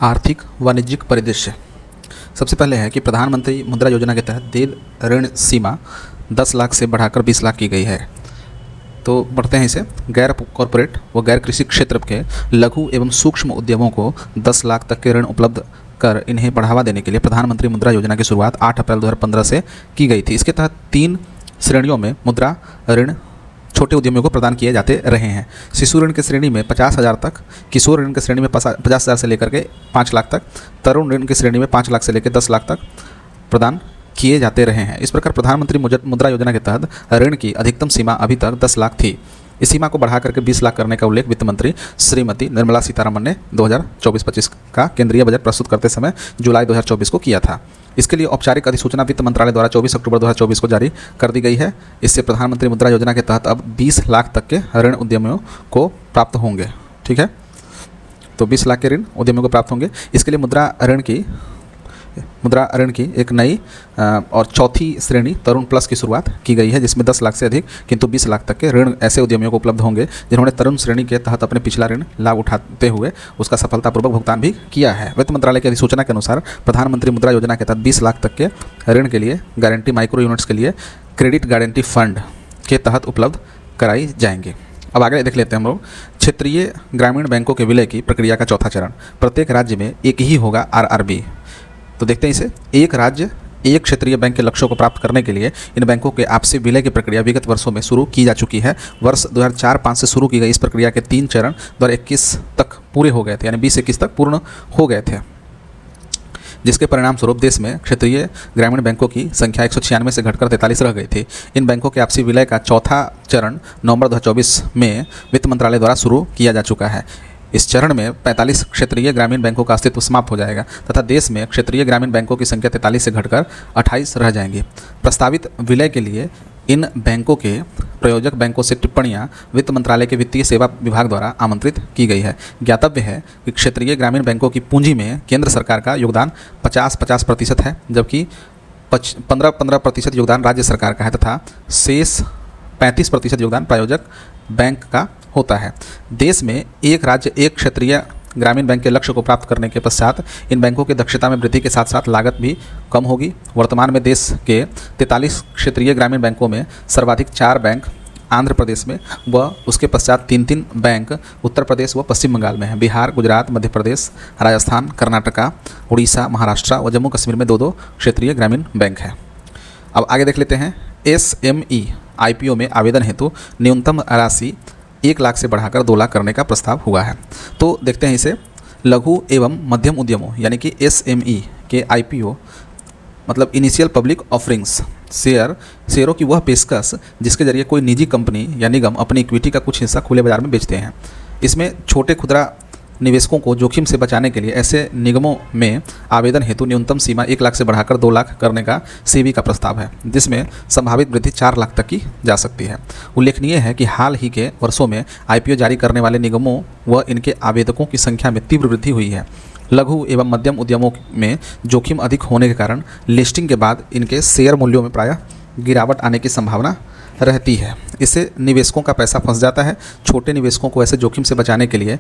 आर्थिक वाणिज्यिक परिदृश्य। सबसे पहले है कि प्रधानमंत्री मुद्रा योजना के तहत देय ऋण सीमा 10 लाख से बढ़ाकर 20 लाख की गई है। तो बढ़ते हैं इसे। गैर कॉरपोरेट व गैर कृषि क्षेत्र के लघु एवं सूक्ष्म उद्यमों को 10 लाख तक के ऋण उपलब्ध कर इन्हें बढ़ावा देने के लिए प्रधानमंत्री मुद्रा योजना की शुरुआत 8 अप्रैल 2015 से की गई थी। इसके तहत 3 श्रेणियों में मुद्रा ऋण छोटे उद्यमियों को प्रदान किए जाते रहे हैं। शिशु ऋण की श्रेणी में 50,000 तक, किशोर ऋण की श्रेणी में 50,000 से लेकर के 5 लाख तक, तरुण ऋण की श्रेणी में 5 लाख से लेकर 10 लाख तक प्रदान किए जाते रहे हैं। इस प्रकार प्रधानमंत्री मुद्रा योजना के तहत ऋण की अधिकतम सीमा अभी तक 10 लाख थी। इस सीमा को बढ़ा करके 20 लाख करने का उल्लेख वित्त मंत्री श्रीमती निर्मला सीतारमण ने 2024-25 का केंद्रीय बजट प्रस्तुत करते समय जुलाई 2024 को किया था। इसके लिए औपचारिक अधिसूचना वित्त मंत्रालय द्वारा 24 अक्टूबर 2024 को जारी कर दी गई है। इससे प्रधानमंत्री मुद्रा योजना के तहत अब 20 लाख तक के ऋण उद्यमियों को प्राप्त होंगे। ठीक है, तो 20 लाख के ऋण उद्यमियों को प्राप्त होंगे। इसके लिए मुद्रा ऋण की एक नई और चौथी श्रेणी तरुण प्लस की शुरुआत की गई है, जिसमें 10 लाख से अधिक किंतु 20 लाख तक के ऋण ऐसे उद्यमियों को उपलब्ध होंगे जिन्होंने तरुण श्रेणी के तहत अपने पिछला ऋण लाभ उठाते हुए उसका सफलतापूर्वक भुगतान भी किया है। वित्त मंत्रालय की अधिसूचना के अनुसार प्रधानमंत्री मुद्रा योजना के तहत 20 लाख तक के ऋण के लिए गारंटी माइक्रो यूनिट्स के लिए क्रेडिट गारंटी फंड के तहत उपलब्ध कराई जाएंगे। अब आगे देख लेते हैं हम लोग। क्षेत्रीय ग्रामीण बैंकों के विलय की प्रक्रिया का चौथा चरण। प्रत्येक राज्य में एक ही होगा RRB। तो देखते हैं इसे। एक राज्य एक क्षेत्रीय बैंक के लक्ष्यों को प्राप्त करने के लिए इन बैंकों के आपसी विलय की प्रक्रिया विगत वर्षों में शुरू की जा चुकी है। वर्ष 2004-05 से शुरू की गई इस प्रक्रिया के 3 चरण 2021 तक पूरे हो गए थे, यानी 2021 तक पूर्ण हो गए थे, जिसके परिणाम स्वरूप देश में क्षेत्रीय ग्रामीण बैंकों की संख्या 196 से घटकर 43 रह गई थी। इन बैंकों के आपसी विलय का चौथा चरण नवंबर 2024 में वित्त मंत्रालय द्वारा शुरू किया जा चुका है। इस चरण में 45 क्षेत्रीय ग्रामीण बैंकों का अस्तित्व समाप्त हो जाएगा तथा देश में क्षेत्रीय ग्रामीण बैंकों की संख्या 43 से घटकर 28 रह जाएंगी। प्रस्तावित विलय के लिए इन बैंकों के प्रायोजक बैंकों से टिप्पणियां वित्त मंत्रालय के वित्तीय सेवा विभाग द्वारा आमंत्रित की गई है। ज्ञातव्य है कि क्षेत्रीय ग्रामीण बैंकों की पूंजी में केंद्र सरकार का योगदान 50-50% है, जबकि 15% योगदान राज्य सरकार का है तथा शेष 35% योगदान प्रायोजक बैंक का होता है। देश में एक राज्य एक क्षेत्रीय ग्रामीण बैंक के लक्ष्य को प्राप्त करने के पश्चात इन बैंकों की दक्षता में वृद्धि के साथ साथ लागत भी कम होगी। वर्तमान में देश के 43 क्षेत्रीय ग्रामीण बैंकों में सर्वाधिक 4 बैंक आंध्र प्रदेश में व उसके पश्चात 3 बैंक उत्तर प्रदेश व पश्चिम बंगाल में हैं। बिहार, गुजरात, मध्य प्रदेश, राजस्थान, कर्नाटका, उड़ीसा, महाराष्ट्र व जम्मू कश्मीर में 2 क्षेत्रीय ग्रामीण बैंक हैं। अब आगे देख लेते हैं। SME IPO में आवेदन हेतु न्यूनतम राशि 1 लाख से बढ़ाकर 2 लाख करने का प्रस्ताव हुआ है। तो देखते हैं इसे। लघु एवं मध्यम उद्यमों यानी कि SME के IPO मतलब इनिशियल पब्लिक ऑफरिंग्स शेयरों की वह पेशकश जिसके जरिए कोई निजी कंपनी या निगम अपनी इक्विटी का कुछ हिस्सा खुले बाजार में बेचते हैं। इसमें छोटे खुदरा निवेशकों को जोखिम से बचाने के लिए ऐसे निगमों में आवेदन हेतु न्यूनतम सीमा 1 लाख से बढ़ाकर 2 लाख करने का सेबी का प्रस्ताव है, जिसमें संभावित वृद्धि 4 लाख तक की जा सकती है। उल्लेखनीय है कि हाल ही के वर्षों में IPO जारी करने वाले निगमों व इनके आवेदकों की संख्या में तीव्र वृद्धि हुई है। लघु एवं मध्यम उद्यमों में जोखिम अधिक होने के कारण लिस्टिंग के बाद इनके शेयर मूल्यों में प्रायः गिरावट आने की संभावना रहती है। इससे निवेशकों का पैसा फंस जाता है। छोटे निवेशकों को ऐसे जोखिम से बचाने के लिए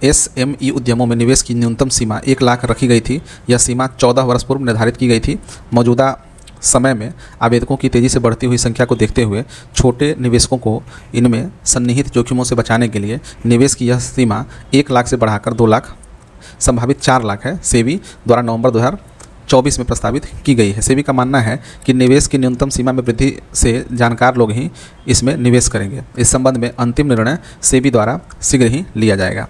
SME उद्यमों में निवेश की न्यूनतम सीमा 1 लाख रखी गई थी। यह सीमा 14 वर्ष पूर्व निर्धारित की गई थी। मौजूदा समय में आवेदकों की तेज़ी से बढ़ती हुई संख्या को देखते हुए छोटे निवेशकों को इनमें सन्निहित जोखिमों से बचाने के लिए निवेश की यह सीमा 1 लाख से बढ़ाकर 2 लाख संभावित 4 लाख है, सेबी द्वारा नवंबर 2024 में प्रस्तावित की गई है। सेबी का मानना है कि निवेश की न्यूनतम सीमा में वृद्धि से जानकार लोग ही इसमें निवेश करेंगे। इस संबंध में अंतिम निर्णय सेबी द्वारा शीघ्र ही लिया जाएगा।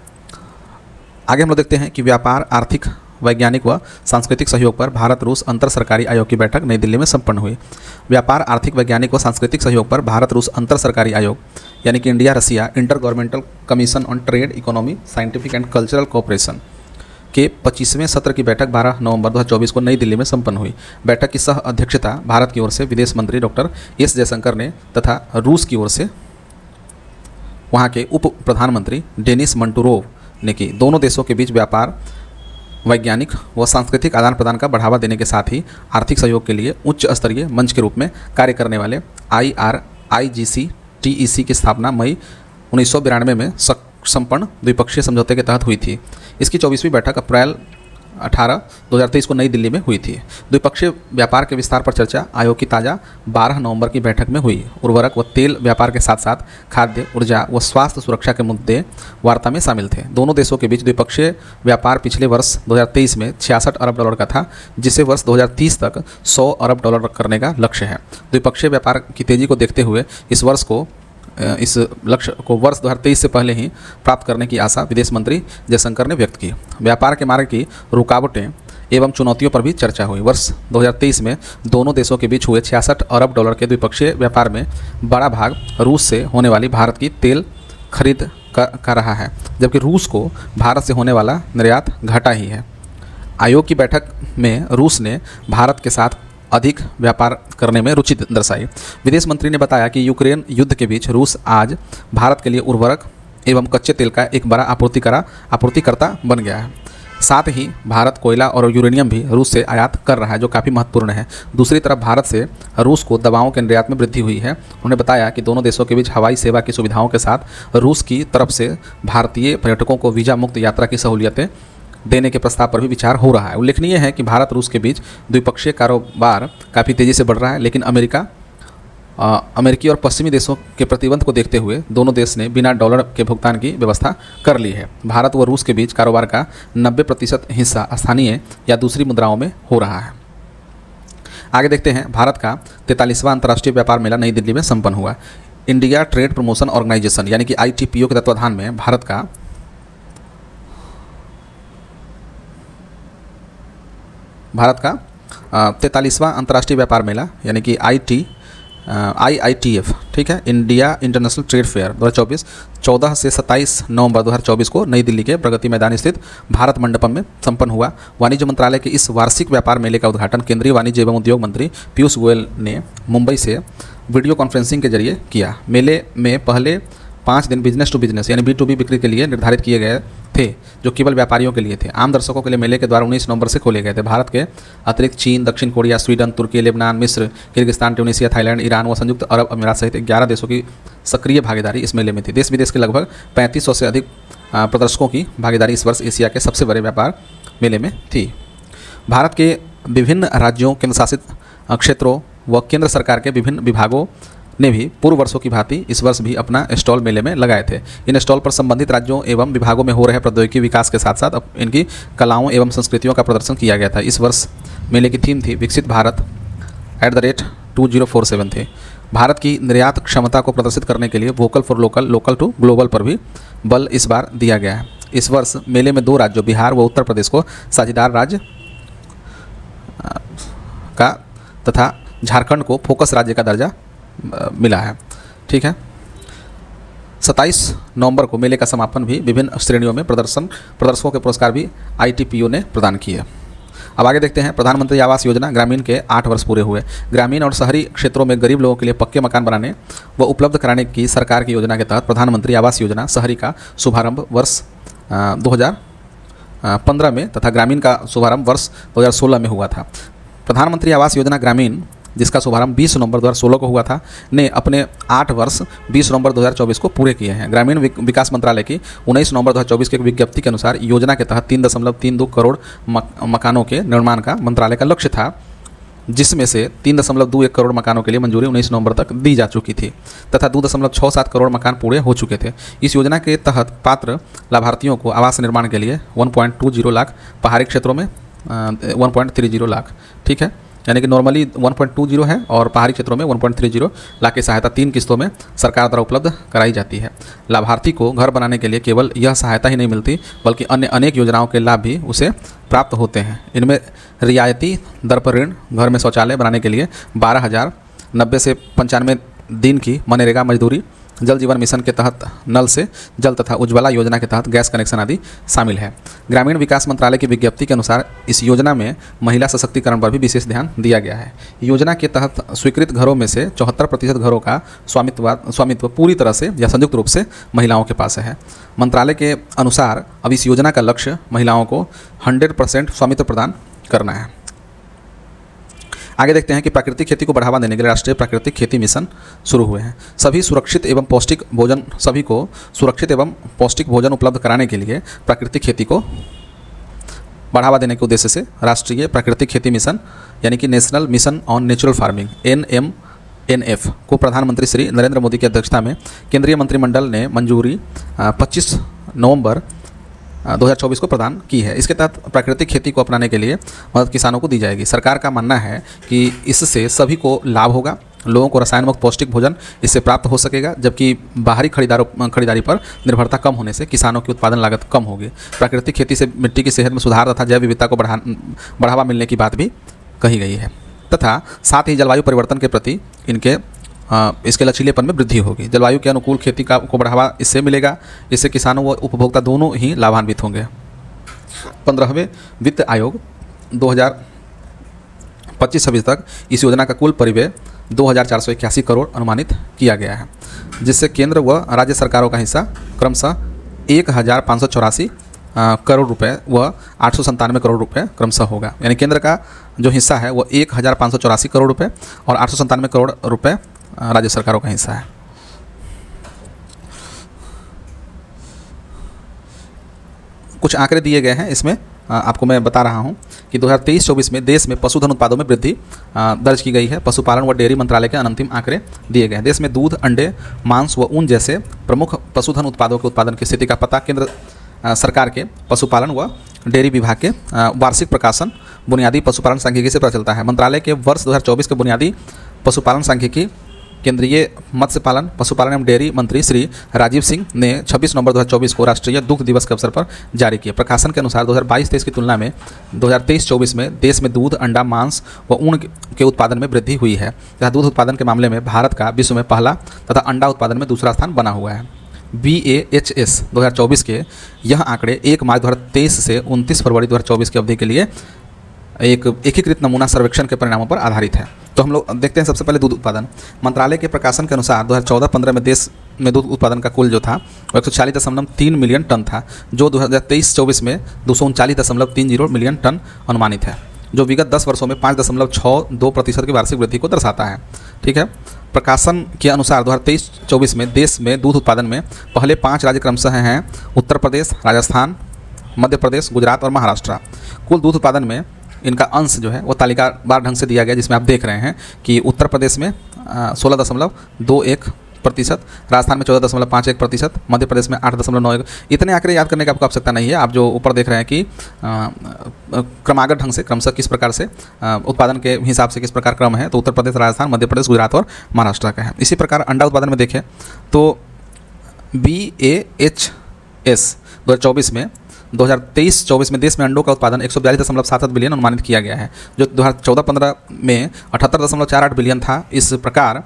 आगे हम लोग देखते हैं कि व्यापार, आर्थिक, वैज्ञानिक व सांस्कृतिक सहयोग पर भारत रूस अंतर सरकारी आयोग की बैठक नई दिल्ली में संपन्न हुई। व्यापार, आर्थिक, वैज्ञानिक व सांस्कृतिक सहयोग पर भारत रूस अंतर सरकारी आयोग यानी कि India Russia inter governmental commission on trade, economy, scientific and cultural cooperation के 25वें सत्र की बैठक 12 नवंबर 2024 को नई दिल्ली में संपन्न हुई। बैठक की सह अध्यक्षता भारत की ओर से विदेश मंत्री डॉक्टर S जयशंकर ने तथा रूस की ओर से वहाँ के उप प्रधानमंत्री डेनिस मंटूरोव ने की। दोनों देशों के बीच व्यापार, वैज्ञानिक व सांस्कृतिक आदान प्रदान का बढ़ावा देने के साथ ही आर्थिक सहयोग के लिए उच्च स्तरीय मंच के रूप में कार्य करने वाले IRIGC TEC की स्थापना मई 1992 में संपन्न द्विपक्षीय समझौते के तहत हुई थी। इसकी 24वीं बैठक अप्रैल 2023 को नई दिल्ली में हुई थी। द्विपक्षीय व्यापार के विस्तार पर चर्चा आयोग की ताज़ा 12 नवंबर की बैठक में हुई। उर्वरक व तेल व्यापार के साथ साथ खाद्य, ऊर्जा व स्वास्थ्य सुरक्षा के मुद्दे वार्ता में शामिल थे। दोनों देशों के बीच द्विपक्षीय व्यापार पिछले वर्ष 2023 में 66 अरब डॉलर का था, जिसे वर्ष 2030 तक 100 अरब डॉलर करने का लक्ष्य है। द्विपक्षीय व्यापार की तेज़ी को देखते हुए इस लक्ष्य को वर्ष 2023 से पहले ही प्राप्त करने की आशा विदेश मंत्री जयशंकर ने व्यक्त की। व्यापार के मार्ग की रुकावटें एवं चुनौतियों पर भी चर्चा हुई। वर्ष 2023 में दोनों देशों के बीच हुए 66 अरब डॉलर के द्विपक्षीय व्यापार में बड़ा भाग रूस से होने वाली भारत की तेल खरीद का रहा है, जबकि रूस को भारत से होने वाला निर्यात घटा ही है। आयोग की बैठक में रूस ने भारत के साथ अधिक व्यापार करने में रुचि दर्शाई। विदेश मंत्री ने बताया कि यूक्रेन युद्ध के बीच रूस आज भारत के लिए उर्वरक एवं कच्चे तेल का एक बड़ा आपूर्तिकर्ता बन गया है। साथ ही भारत कोयला और यूरेनियम भी रूस से आयात कर रहा है, जो काफ़ी महत्वपूर्ण है। दूसरी तरफ भारत से रूस को दवाओं के निर्यात में वृद्धि हुई है। उन्होंने बताया कि दोनों देशों के बीच हवाई सेवा की सुविधाओं के साथ रूस की तरफ से भारतीय पर्यटकों को वीज़ा मुक्त यात्रा की सहूलियतें देने के प्रस्ताव पर भी विचार हो रहा है। उल्लेखनीय है कि भारत रूस के बीच द्विपक्षीय कारोबार काफ़ी तेज़ी से बढ़ रहा है, लेकिन अमेरिकी और पश्चिमी देशों के प्रतिबंध को देखते हुए दोनों देश ने बिना डॉलर के भुगतान की व्यवस्था कर ली है। भारत व रूस के बीच कारोबार का 90% हिस्सा स्थानीय या दूसरी मुद्राओं में हो रहा है। आगे देखते हैं, भारत का 43वां अंतर्राष्ट्रीय व्यापार मेला नई दिल्ली में संपन्न हुआ। इंडिया ट्रेड प्रमोशन ऑर्गेनाइजेशन यानी कि ITPO के तत्वाधान में भारत का 43वां अंतर्राष्ट्रीय व्यापार मेला यानी कि IITF, ठीक है, इंडिया इंटरनेशनल ट्रेड फेयर 2024 14 से 27 नवंबर 2024 को नई दिल्ली के प्रगति मैदान स्थित भारत मंडपम में संपन्न हुआ। वाणिज्य मंत्रालय के इस वार्षिक व्यापार मेले का उद्घाटन केंद्रीय वाणिज्य एवं उद्योग मंत्री पीयूष गोयल ने मुंबई से वीडियो कॉन्फ्रेंसिंग के जरिए किया। मेले में पहले 5 दिन बिजनेस टू बिजनेस यानी B2B बिक्री के लिए निर्धारित किए गए थे, जो केवल व्यापारियों के लिए थे। आम दर्शकों के लिए मेले के द्वार 19 नवंबर से खोले गए थे। भारत के अतिरिक्त चीन, दक्षिण कोरिया, स्वीडन, तुर्की, लेबनान, मिस्र, किर्गिस्तान, ट्यूनीशिया, थाईलैंड, ईरान व संयुक्त अरब अमीरात सहित 11 देशों की सक्रिय भागीदारी इस मेले में थी। देश विदेश के लगभग 3500 से अधिक प्रदर्शकों की भागीदारी इस वर्ष एशिया के सबसे बड़े व्यापार मेले में थी। भारत के विभिन्न राज्यों, केंद्र शासित क्षेत्रों व केंद्र सरकार के विभिन्न विभागों ने भी पूर्व वर्षों की भांति इस वर्ष भी अपना स्टॉल मेले में लगाए थे। इन स्टॉल पर संबंधित राज्यों एवं विभागों में हो रहे प्रौद्योगिकी विकास के साथ साथ इनकी कलाओं एवं संस्कृतियों का प्रदर्शन किया गया था। इस वर्ष मेले की थीम थी विकसित भारत @2047 थी। भारत की निर्यात क्षमता को प्रदर्शित करने के लिए vocal for local, local to global पर भी बल इस बार दिया गया है। इस वर्ष मेले में 2 राज्यों बिहार व उत्तर प्रदेश को साझेदार राज्य का तथा झारखंड को फोकस राज्य का दर्जा मिला है, ठीक है। 27 नवंबर को मेले का समापन भी विभिन्न श्रेणियों में प्रदर्शकों के पुरस्कार भी ITPO ने प्रदान किए। अब आगे देखते हैं, प्रधानमंत्री आवास योजना ग्रामीण के 8 वर्ष पूरे हुए। ग्रामीण और शहरी क्षेत्रों में गरीब लोगों के लिए पक्के मकान बनाने व उपलब्ध कराने की सरकार की योजना के तहत प्रधानमंत्री आवास योजना शहरी का शुभारंभ वर्ष 2015 में तथा ग्रामीण का शुभारंभ वर्ष 2016 में हुआ था। प्रधानमंत्री आवास योजना ग्रामीण, जिसका शुभारंभ 20 नवंबर 2016 को हुआ था, ने अपने 8 वर्ष 20 नवंबर 2024 को पूरे किए हैं। ग्रामीण विकास मंत्रालय की 19 नवंबर 2024 की एक विज्ञप्ति के अनुसार योजना के तहत 3.32 करोड़ मकानों के निर्माण का मंत्रालय का लक्ष्य था, जिसमें से 3.21 करोड़ मकानों के लिए मंजूरी 19 नवंबर तक दी जा चुकी थी तथा 2.67 करोड़ मकान पूरे हो चुके थे। इस योजना के तहत पात्र लाभार्थियों को आवास निर्माण के लिए 1.20 लाख, पहाड़ी क्षेत्रों में 1.30 लाख, ठीक है, यानी कि नॉर्मली 1.20 है और पहाड़ी क्षेत्रों में 1.30 लाख की सहायता 3 किस्तों में सरकार द्वारा उपलब्ध कराई जाती है। लाभार्थी को घर बनाने के लिए केवल यह सहायता ही नहीं मिलती, बल्कि अन्य अनेक योजनाओं के लाभ भी उसे प्राप्त होते हैं। इनमें रियायती दर पर ऋण, घर में शौचालय बनाने के लिए 12,090 से 95 दिन की मनरेगा मजदूरी, जल जीवन मिशन के तहत नल से जल तथा उज्ज्वला योजना के तहत गैस कनेक्शन आदि शामिल है। ग्रामीण विकास मंत्रालय की विज्ञप्ति के अनुसार इस योजना में महिला सशक्तिकरण पर भी विशेष ध्यान दिया गया है। योजना के तहत स्वीकृत घरों में से 74% घरों का स्वामित्व पूरी तरह से या संयुक्त रूप से महिलाओं के पास है। मंत्रालय के अनुसार अब इस योजना का लक्ष्य महिलाओं को 100% स्वामित्व प्रदान करना है। आगे देखते हैं कि प्राकृतिक खेती को बढ़ावा देने के लिए राष्ट्रीय प्राकृतिक खेती मिशन शुरू हुए हैं। सभी को सुरक्षित एवं पौष्टिक भोजन उपलब्ध कराने के लिए प्राकृतिक खेती को बढ़ावा देने के उद्देश्य से राष्ट्रीय प्राकृतिक खेती मिशन यानी कि national mission on natural farming NMNF को प्रधानमंत्री श्री नरेंद्र मोदी की अध्यक्षता में केंद्रीय मंत्रिमंडल ने मंजूरी 25 नवंबर 2024 को प्रदान की है। इसके तहत प्राकृतिक खेती को अपनाने के लिए मदद किसानों को दी जाएगी। सरकार का मानना है कि इससे सभी को लाभ होगा, लोगों को रसायन मुक्त पौष्टिक भोजन इससे प्राप्त हो सकेगा, जबकि बाहरी खरीदारी पर निर्भरता कम होने से किसानों की उत्पादन लागत कम होगी। प्राकृतिक खेती से मिट्टी की सेहत में सुधार तथा जैव विविधता को बढ़ावा मिलने की बात भी कही गई है तथा साथ ही जलवायु परिवर्तन के प्रति इसके लचीलेपन में वृद्धि होगी। जलवायु के अनुकूल खेती को बढ़ावा इससे मिलेगा, इससे किसानों व उपभोक्ता दोनों ही लाभान्वित होंगे। 15वें वित्त आयोग 2025-26 तक इस योजना का कुल परिव्यय 2481 करोड़ अनुमानित किया गया है, जिससे केंद्र व राज्य सरकारों का हिस्सा क्रमशः 1584 करोड़ रुपए व 897 करोड़ रुपए क्रमशः होगा। यानी केंद्र का जो हिस्सा है वो 1584 करोड़ रुपए और 897 करोड़ रुपए राज्य सरकारों का हिस्सा है। कुछ आंकड़े दिए गए हैं, इसमें आपको मैं बता रहा हूं कि 2023-24 में देश में पशुधन उत्पादों में वृद्धि दर्ज की गई है। पशुपालन व डेयरी मंत्रालय के अंतिम आंकड़े दिए गए हैं। देश में दूध, अंडे, मांस व ऊन जैसे प्रमुख पशुधन उत्पादों के उत्पादन की स्थिति का पता केंद्र सरकार के पशुपालन व डेयरी विभाग के वार्षिक प्रकाशन बुनियादी पशुपालन सांख्यिकी से पता चलता है। मंत्रालय के वर्ष 2024 के बुनियादी पशुपालन सांख्यिकी केंद्रीय मत्स्य पालन, पशुपालन एवं डेयरी मंत्री श्री राजीव सिंह ने 26 नवंबर 2024 को राष्ट्रीय दुग्ध दिवस के अवसर पर जारी किया। प्रकाशन के अनुसार 2022-23 की तुलना में 2023-24 में देश में दूध, अंडा, मांस व ऊन के उत्पादन में वृद्धि हुई है तथा दूध उत्पादन के मामले में भारत का विश्व में पहला तथा अंडा उत्पादन में दूसरा स्थान बना हुआ है। BAHS 2024 के यह आंकड़े 1 मार्च 2023 से 29 फरवरी 2024 की अवधि के लिए एक एकीकृत नमूना सर्वेक्षण के परिणामों पर आधारित है। तो हम लोग देखते हैं सबसे पहले दूध उत्पादन। मंत्रालय के प्रकाशन के अनुसार 2014-15 में देश में दूध उत्पादन का कुल जो था वो 140.3 मिलियन टन था, जो 2023-24 में 239.30 मिलियन टन अनुमानित है, जो विगत 10 वर्षों में 5.62% की वार्षिक वृद्धि को दर्शाता है। ठीक है। प्रकाशन के अनुसार 2023-24 में देश में दूध उत्पादन में पहले 5 राज्य क्रमशः हैं उत्तर प्रदेश, राजस्थान, मध्य प्रदेश, गुजरात और महाराष्ट्र। कुल दूध उत्पादन में इनका अंश जो है वो तालिकावार ढंग से दिया गया, जिसमें आप देख रहे हैं कि उत्तर प्रदेश में 16.21%, राजस्थान में 14.51%, मध्य प्रदेश में 8.91। इतने आंकड़े याद करने की आपको आवश्यकता नहीं है। आप जो ऊपर देख रहे हैं कि क्रमागत ढंग से क्रमशः किस प्रकार से उत्पादन के हिसाब से किस प्रकार क्रम है, तो उत्तर प्रदेश, राजस्थान, मध्य प्रदेश, गुजरात और महाराष्ट्र का है। इसी प्रकार अंडा उत्पादन में देखें तो BAHS 2024 में 2023-24 में देश में अंडों का उत्पादन 142.77 बिलियन अनुमानित किया गया है, जो 2014-15 में 78.48 बिलियन था। इस प्रकार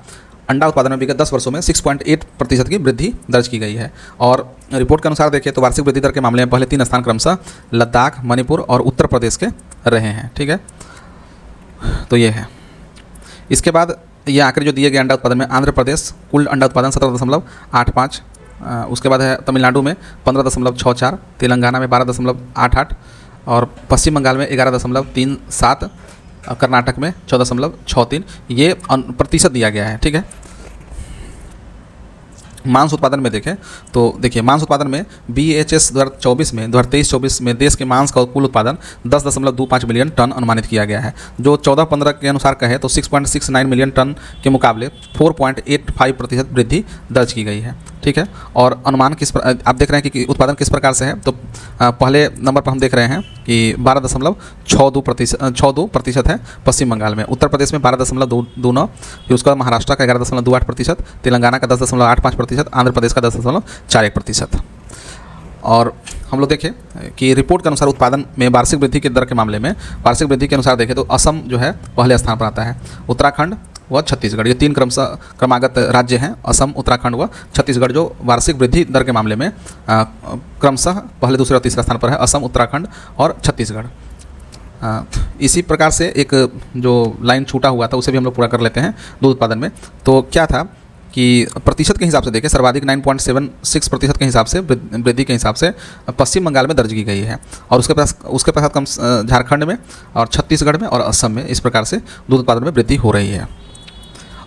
अंडा उत्पादन में विगत 10 वर्षों में 6.8% की वृद्धि दर्ज की गई है। और रिपोर्ट के अनुसार देखें तो वार्षिक वृद्धि दर के मामले में पहले 3 स्थान क्रमशः लद्दाख, मणिपुर और उत्तर प्रदेश के रहे हैं। ठीक है, तो ये है। इसके बाद ये आंकड़े जो दिए गए अंडा उत्पादन में, आंध्र प्रदेश कुल अंडा उत्पादन 17.85, उसके बाद है तमिलनाडु में 15.64, तेलंगाना में 12.88 और पश्चिम बंगाल में 11.37, कर्नाटक में 14.63 ये प्रतिशत दिया गया है। ठीक है। मांस उत्पादन में देखें तो देखिए मांस उत्पादन में BAHS 2023-24 में देश के मांस का कुल उत्पादन 10.25 मिलियन टन अनुमानित किया गया है, जो 14-15 के अनुसार कहे तो 6.69 मिलियन टन के मुकाबले 4.85% वृद्धि दर्ज की गई है। ठीक है। और अनुमान आप देख रहे हैं कि उत्पादन किस प्रकार से है, तो पहले नंबर पर हम देख रहे हैं कि 12.62% है पश्चिम बंगाल में, उत्तर प्रदेश में 12.29, फिर उसका महाराष्ट्र का 11.28%, तेलंगाना का 10.85%, आंध्र प्रदेश का 10.41%। और हम लोग देखें कि रिपोर्ट के अनुसार उत्पादन में वार्षिक वृद्धि के दर के मामले में वार्षिक वृद्धि के अनुसार देखें तो असम जो है पहले स्थान पर आता है, उत्तराखंड व छत्तीसगढ़ ये 3 क्रमागत राज्य हैं, असम, उत्तराखंड व छत्तीसगढ़, जो वार्षिक वृद्धि दर के मामले में क्रमशः पहले, दूसरे और तीसरा स्थान पर है, असम, उत्तराखंड और छत्तीसगढ़। इसी प्रकार से एक जो लाइन छूटा हुआ था उसे भी हम लोग पूरा कर लेते हैं दूध उत्पादन में। तो क्या था कि प्रतिशत के हिसाब से देखें, सर्वाधिक 9.76% के हिसाब से वृद्धि के हिसाब से पश्चिम बंगाल में दर्ज की गई है, और उसके पश्चात कम झारखंड में और छत्तीसगढ़ में और असम में इस प्रकार से दूध उत्पादन में वृद्धि हो रही है।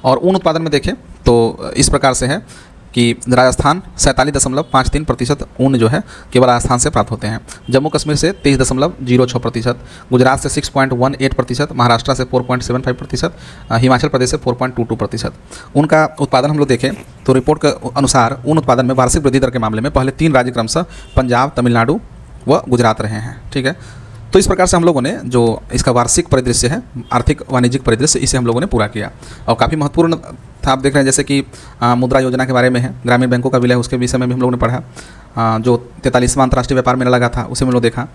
और ऊन उत्पादन में देखें तो इस प्रकार से है कि राजस्थान 47.53% ऊन जो है केवल राजस्थान से प्राप्त होते हैं, जम्मू कश्मीर से 23.06%, गुजरात से 6.18%, महाराष्ट्र से 4.75%, हिमाचल प्रदेश से 4.22%। उनका उत्पादन हम लोग देखें तो रिपोर्ट के अनुसार ऊन उत्पादन में वार्षिक वृद्धि दर के मामले में पहले 3 राज्य क्रमशः पंजाब, तमिलनाडु व गुजरात रहे हैं। ठीक है, तो इस प्रकार से हम लोगों ने जो इसका वार्षिक परिदृश्य है, आर्थिक वाणिज्यिक परिदृश्य, इसे हम लोगों ने पूरा किया और काफ़ी महत्वपूर्ण था। आप देख रहे हैं जैसे कि मुद्रा योजना के बारे में है, ग्रामीण बैंकों का विलय, उसके विषय में भी हम लोगों ने पढ़ा। जो 43वां अंतर्राष्ट्रीय व्यापार मेला लगा था उसे हम लोग देखा।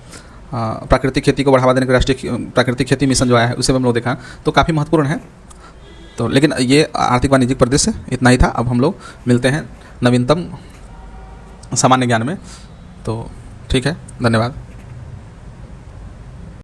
प्राकृतिक खेती को बढ़ावा देने के राष्ट्रीय प्राकृतिक खेती मिशन जो आया है उसे हम लोग देखा। तो काफ़ी महत्वपूर्ण है। तो लेकिन ये आर्थिक वाणिज्यिक परिदृश्य इतना ही था। अब हम लोग मिलते हैं नवीनतम सामान्य ज्ञान में। तो ठीक है, धन्यवाद।